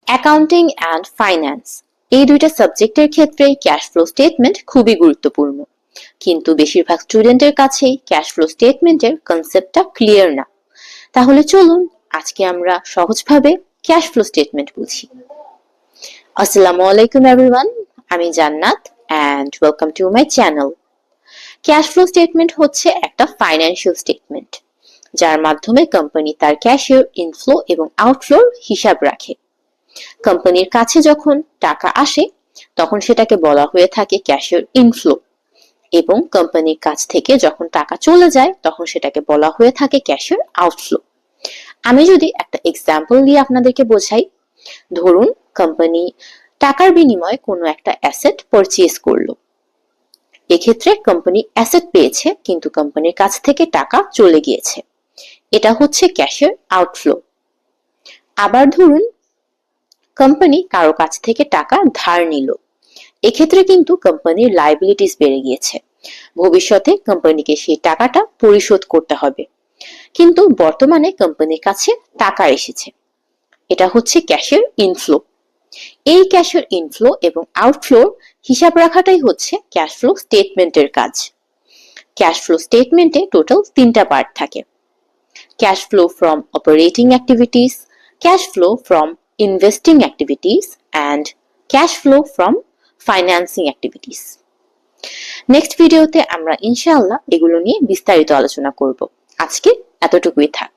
Accounting and finance এই দুইটা সাবজেক্টের ক্ষেত্রে ক্যাশ ফ্লো স্টেটমেন্ট খুবই গুরুত্বপূর্ণ, কিন্তু বেশিরভাগ স্টুডেন্টের কাছেই ক্যাশ ফ্লো স্টেটমেন্টের কনসেপ্টটা ক্লিয়ার না। তাহলে চলুন আজকে আমরা সহজভাবে ক্যাশ ফ্লো স্টেটমেন্ট বুঝি। আসসালামু আলাইকুম এভরিওয়ান, আমি জান্নাত and welcome to my channel. Cash flow statement হচ্ছে একটা ফাইন্যান্সিয়াল স্টেটমেন্ট যার মাধ্যমে কোম্পানি তার ক্যাশের ইনফ্লো এবং আউটফ্লোর হিসাব রাখে। কোম্পানির কাছে যখন টাকা আসে তখন সেটাকে বলা হয়ে থাকে ক্যাশের ইনফ্লো, এবং কোম্পানির কাছ থেকে যখন টাকা চলে যায় তখন সেটাকে বলা হয়ে থাকে ক্যাশের আউটফ্লো। আমি যদি একটা এক্সাম্পল দিয়ে আপনাদেরকে বোঝাই, ধরুন কোম্পানি টাকার বিনিময়ে কোনো একটা অ্যাসেট পারচেজ করলো। এক্ষেত্রে কোম্পানি অ্যাসেট পেয়েছে কিন্তু কোম্পানির কাছ থেকে টাকা চলে গিয়েছে, এটা হচ্ছে ক্যাশের আউটফ্লো। আবার ধরুন কোম্পানি কারো কাছ থেকে টাকা ধার নিল, এক্ষেত্রে কিন্তু কোম্পানির লায়াবিলিটিস বেড়ে গিয়েছে, ভবিষ্যতে কোম্পানিকে সেই টাকাটা পরিশোধ করতে হবে, কিন্তু বর্তমানে কোম্পানির কাছে টাকা এসেছে, এটা হচ্ছে ক্যাশের ইনফ্লো। এই ক্যাশের ইনফ্লো এবং আউটফ্লোর হিসাব রাখাটাই হচ্ছে ক্যাশ ফ্লো স্টেটমেন্টের কাজ। ক্যাশ ফ্লো স্টেটমেন্টে টোটাল 3টা পার্ট থাকে: cash flow from operating activities, cash flow from investing activities and cash flow from financing activities. Next ভিডিওতে আমরা ইনশাআল্লাহ এগুলো নিয়ে বিস্তারিত আলোচনা করব। আজকে এতটুকুই থাক।